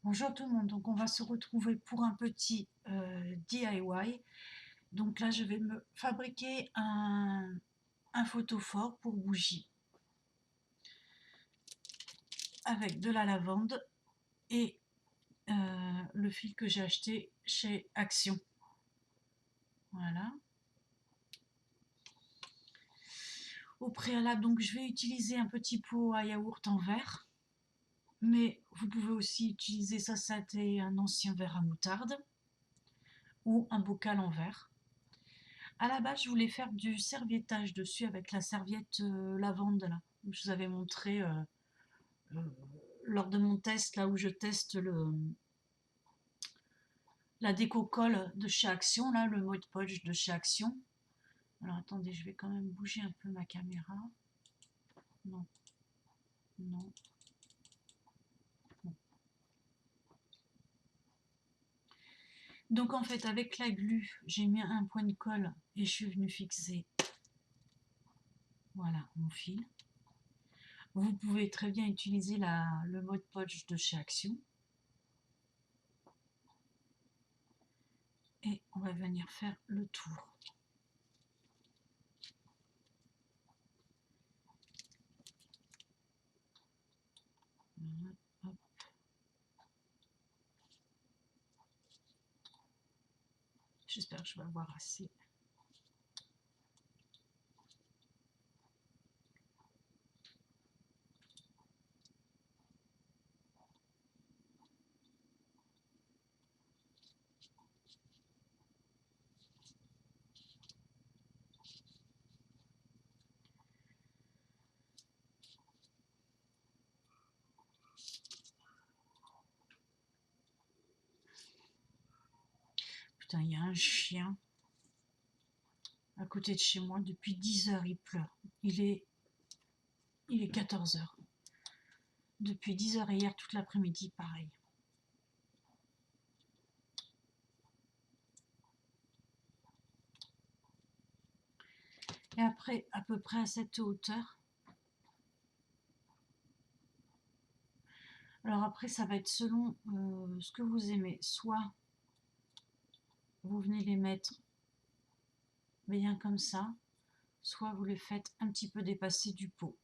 Bonjour tout le monde, donc on va se retrouver pour un petit DIY. Donc là je vais me fabriquer un photophore pour bougie avec de la lavande et le fil que j'ai acheté chez Action. Voilà. Au préalable, donc je vais utiliser un petit pot à yaourt en verre, mais vous pouvez aussi utiliser ça, c'était un ancien verre à moutarde ou un bocal en verre. À la base, je voulais faire du serviettage dessus avec la serviette lavande là. Je vous avais montré euh, lors de mon test, là où je teste la déco-colle de chez Action, là, le Mod Podge de chez Action. Alors attendez, je vais quand même bouger un peu ma caméra. Non, non, non. Donc en fait, avec la glu, j'ai mis un point de colle et je suis venue fixer, voilà, mon fil. Vous pouvez très bien utiliser le Mod Podge de chez Action. Et on va venir faire le tour. Voilà, hop. J'espère que je vais avoir assez. Putain, il y a un chien à côté de chez moi. Depuis 10 heures, il pleure. Il est 14 heures. Depuis 10 heures et hier toute l'après-midi, pareil. Et après, à peu près à cette hauteur. Alors après, ça va être selon ce que vous aimez. Soit vous venez les mettre bien comme ça, soit vous les faites un petit peu dépasser du pot.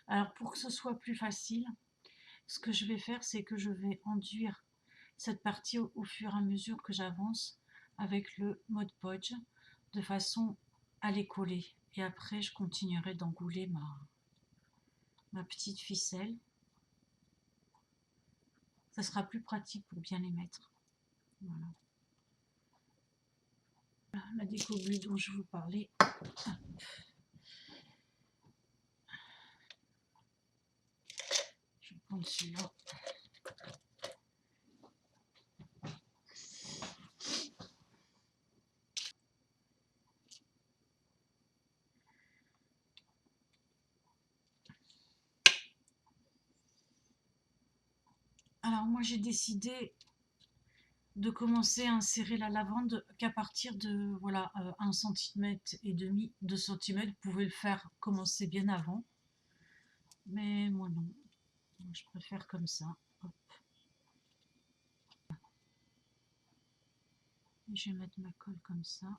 Alors pour que ce soit plus facile, ce que je vais faire, c'est que je vais enduire cette partie au fur et à mesure que j'avance avec le Mod Podge, de façon à les coller. Et après, je continuerai d'engouler ma petite ficelle. Ça sera plus pratique pour bien les mettre. Voilà. La déco glue dont je vous parlais. Je vais prendre celui-là. Alors moi j'ai décidé de commencer à insérer la lavande qu'à partir de voilà 1 cm et demi, 2 cm. Vous pouvez le faire commencer bien avant, mais moi non, moi, je préfère comme ça. Hop. Et je vais mettre ma colle comme ça.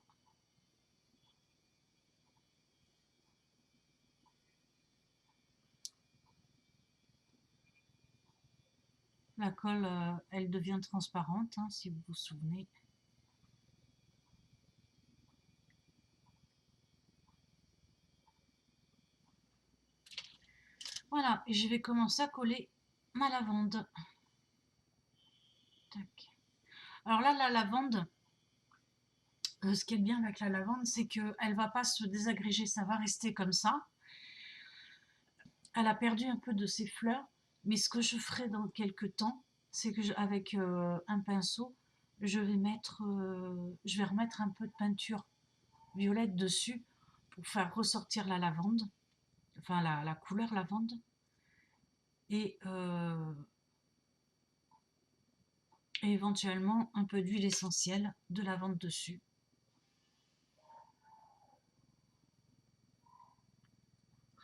La colle, elle devient transparente, hein, si vous vous souvenez. Voilà, et je vais commencer à coller ma lavande. Tac. Alors là, la lavande, ce qui est bien avec la lavande, c'est qu'elle ne va pas se désagréger, ça va rester comme ça. Elle a perdu un peu de ses fleurs, mais ce que je ferai dans quelques temps, c'est que avec un pinceau, je vais remettre un peu de peinture violette dessus pour faire ressortir la lavande, enfin la couleur lavande. Et et éventuellement un peu d'huile essentielle de lavande dessus.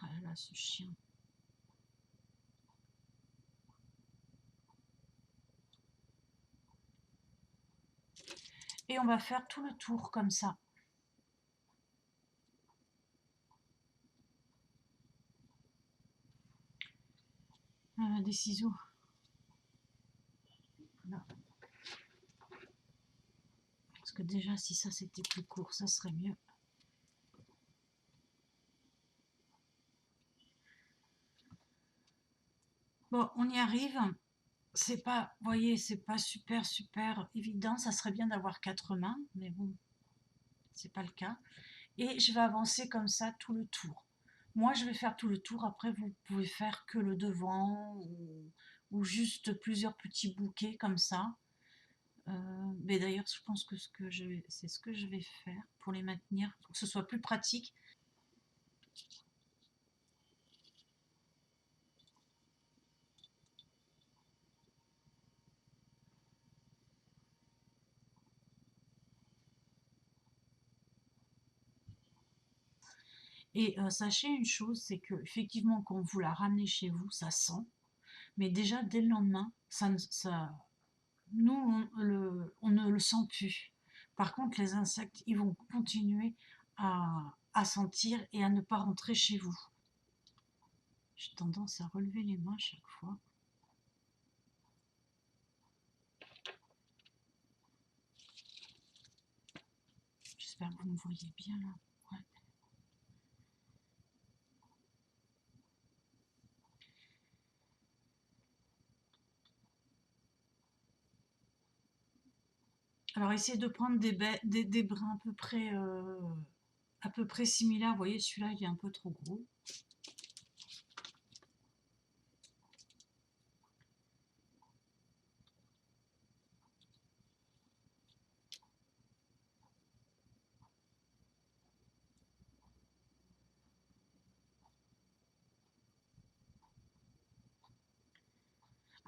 Ah là là, ce chien. Et on va faire tout le tour comme ça. Des ciseaux. Là. Parce que déjà, si ça c'était plus court, ça serait mieux. Bon, on y arrive. C'est pas, vous voyez, c'est pas super évident. Ça serait bien d'avoir 4 mains, mais bon, c'est pas le cas. Et je vais avancer comme ça tout le tour. Moi, je vais faire tout le tour. Après, vous pouvez faire que le devant ou juste plusieurs petits bouquets comme ça. Mais d'ailleurs, je pense que c'est ce que je vais faire pour les maintenir, pour que ce soit plus pratique. Et sachez une chose, c'est que effectivement, quand vous la ramenez chez vous, ça sent. Mais déjà, dès le lendemain, nous, on ne le sent plus. Par contre, les insectes, ils vont continuer à sentir et à ne pas rentrer chez vous. J'ai tendance à relever les mains chaque fois. J'espère que vous me voyez bien là. Ouais. Alors, essayez de prendre des brins à peu près similaires. Vous voyez, celui-là, il est un peu trop gros.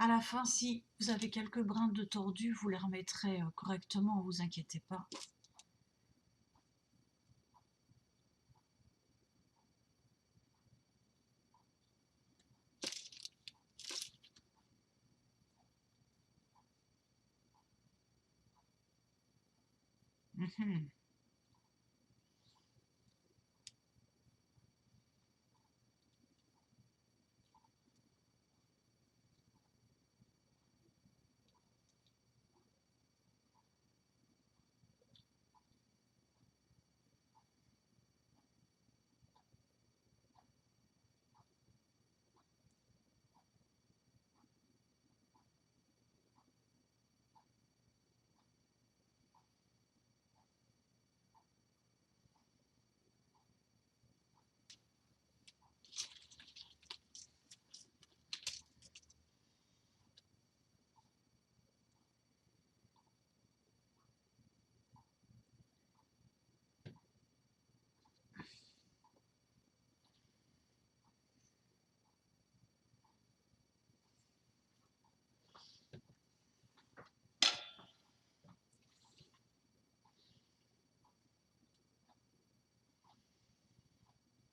À la fin, si vous avez quelques brins de tordu, vous les remettrez correctement, ne vous inquiétez pas. Mhm.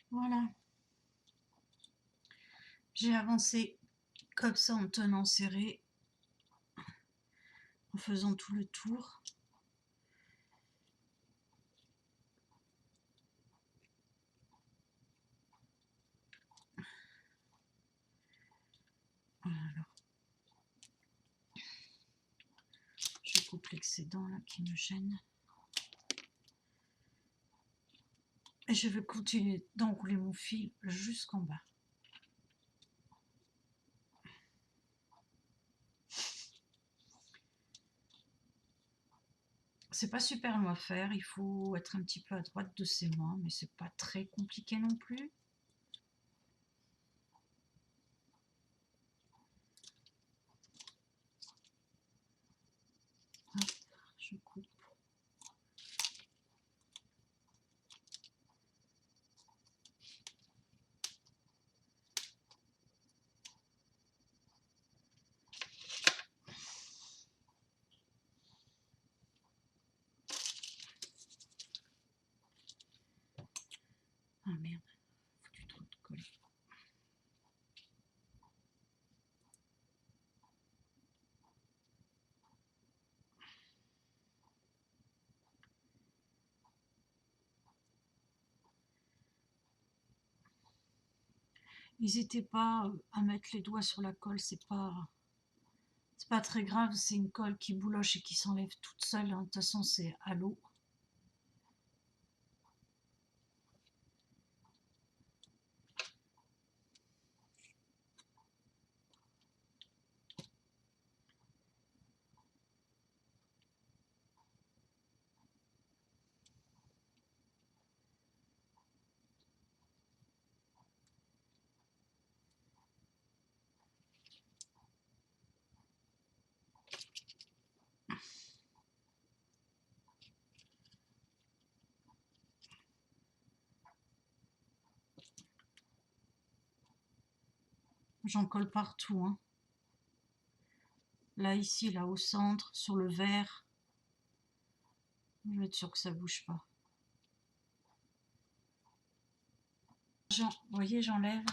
Voilà. J'ai avancé comme ça en tenant serré, en faisant tout le tour. Voilà, alors. Je coupe l'excédent là qui me gêne. Et je vais continuer d'enrouler mon fil jusqu'en bas. C'est pas super long à faire, il faut être un petit peu à droite de ses mains, mais c'est pas très compliqué non plus. Hop, je coupe. N'hésitez pas à mettre les doigts sur la colle, c'est pas très grave, c'est une colle qui bouloche et qui s'enlève toute seule, hein. De toute façon c'est à l'eau. J'en colle partout, hein. Là, ici, là, au centre, sur le verre. Je vais être sûre que ça bouge pas. Vous voyez, j'enlève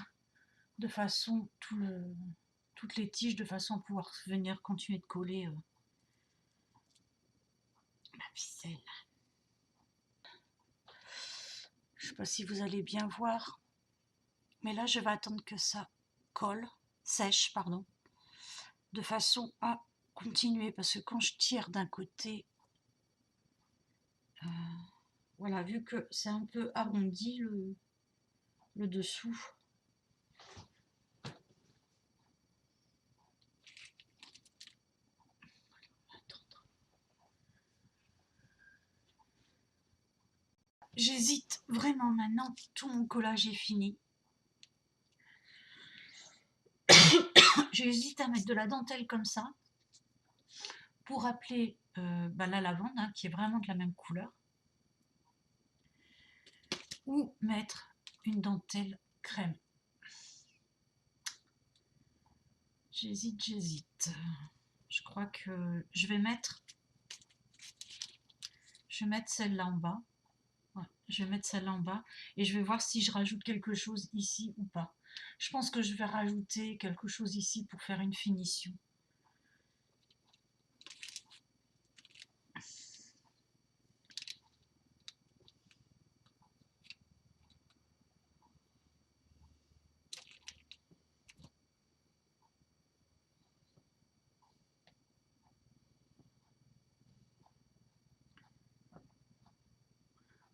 de façon toutes les tiges de façon à pouvoir venir continuer de coller ma ficelle. Je sais pas si vous allez bien voir, mais là, je vais attendre que ça sèche, pardon, de façon à continuer, parce que quand je tire d'un côté, voilà, vu que c'est un peu arrondi le dessous, j'hésite vraiment maintenant, tout mon collage est fini. J'hésite à mettre de la dentelle comme ça pour appeler la lavande, hein, qui est vraiment de la même couleur, ou mettre une dentelle crème. J'hésite. Je crois que je vais mettre celle-là en bas. Ouais, je vais mettre celle-là en bas et je vais voir si je rajoute quelque chose ici ou pas. Je pense que je vais rajouter quelque chose ici pour faire une finition.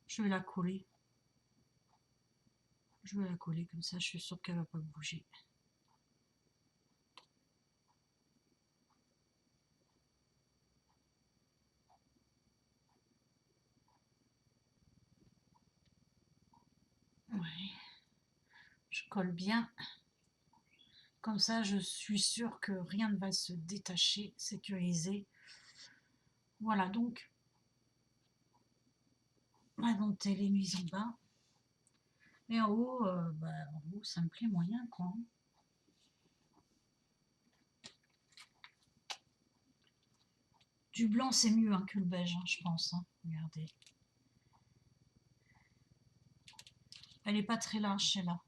Je vais la coller. Je vais la coller comme ça, je suis sûre qu'elle va pas bouger. Ouais. Je colle bien. Comme ça, je suis sûre que rien ne va se détacher, sécurisé. Voilà, donc, ma dentelle est mise en bas. Et en haut, ça me plaît moyen, quoi. Du blanc, c'est mieux hein, que le beige, hein, je pense. Hein. Regardez. Elle n'est pas très large, celle-là.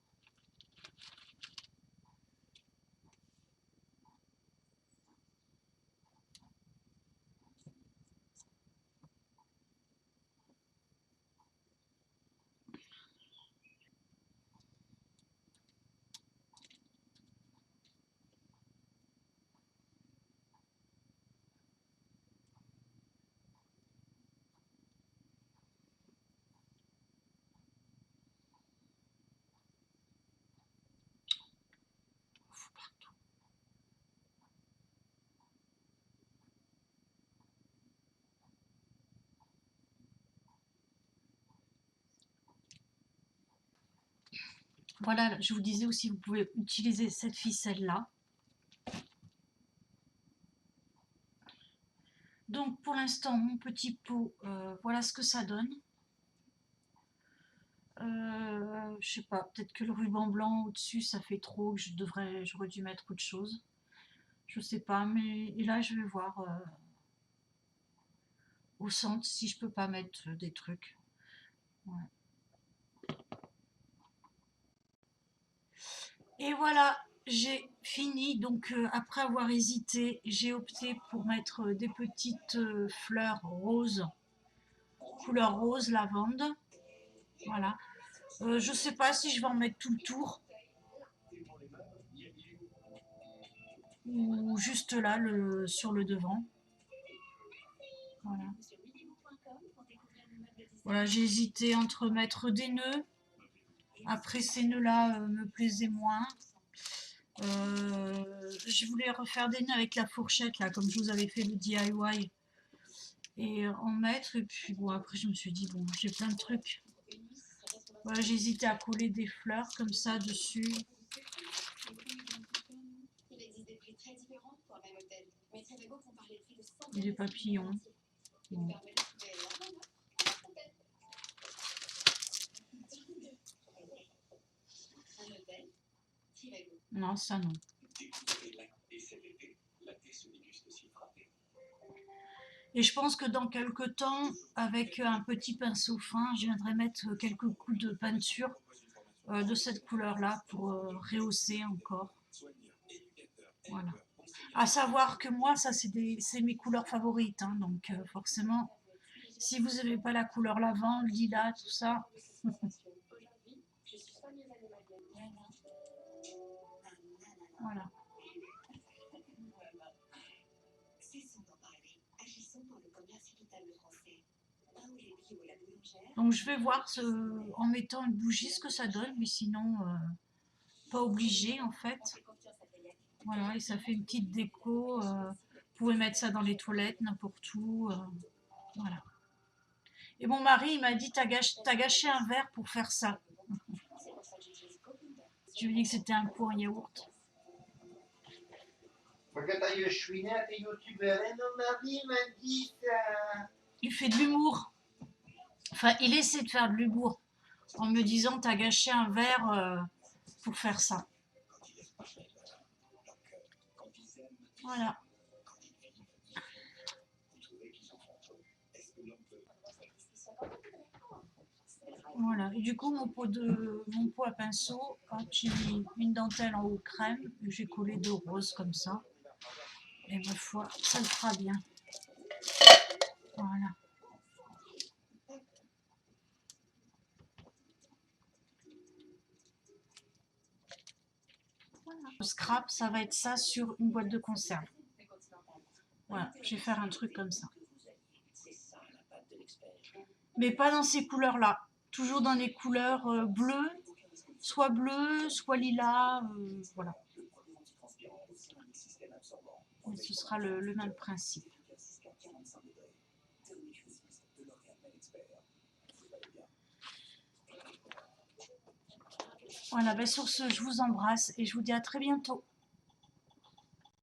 Voilà, je vous disais aussi, vous pouvez utiliser cette ficelle-là. Donc, pour l'instant, mon petit pot, voilà ce que ça donne. Je sais pas, peut-être que le ruban blanc au-dessus, ça fait trop, que j'aurais dû mettre autre chose. Je sais pas, mais et là, je vais voir au centre si je peux pas mettre des trucs. Ouais. Et voilà, j'ai fini. Donc, après avoir hésité, j'ai opté pour mettre des petites fleurs roses, couleur rose lavande. Voilà. Je sais pas si je vais en mettre tout le tour. ou juste là, sur le devant. Voilà. Voilà, j'ai hésité entre mettre des nœuds. Après, ces nœuds-là me plaisaient moins. Je voulais refaire des nœuds avec la fourchette, là, comme je vous avais fait le DIY. Et en mettre, et puis bon, après, je me suis dit, bon, j'ai plein de trucs. Voilà, j'ai hésité à coller des fleurs comme ça dessus. Et des papillons. Bon. Non, ça non. Et je pense que dans quelques temps, avec un petit pinceau fin, je viendrai mettre quelques coups de peinture de cette couleur-là pour rehausser encore. Voilà. À savoir que moi, ça c'est mes couleurs favorites, hein, donc forcément, si vous n'aimez pas la couleur lavande, lilas, tout ça, voilà. Donc je vais voir en mettant une bougie ce que ça donne, mais sinon, pas obligé en fait. Voilà, et ça fait une petite déco. Vous pouvez mettre ça dans les toilettes, n'importe où. Voilà. Et mon mari, il m'a dit, t'as gâché un verre pour faire ça. Je lui ai dit que c'était un pot en yaourt. Il fait de l'humour. Enfin, il essaie de faire de l'humour en me disant, t'as gâché un verre pour faire ça. Voilà. Voilà. Et du coup, mon pot à pinceau, j'ai mis une dentelle en haut crème, j'ai collé 2 roses comme ça. Et ma foi, ça le fera bien. Voilà. Le scrap, ça va être ça sur une boîte de conserve. Voilà, je vais faire un truc comme ça. Mais pas dans ces couleurs-là. Toujours dans les couleurs bleues, soit lilas, voilà. Et ce sera le même principe. Voilà, ben sur ce, je vous embrasse et je vous dis à très bientôt.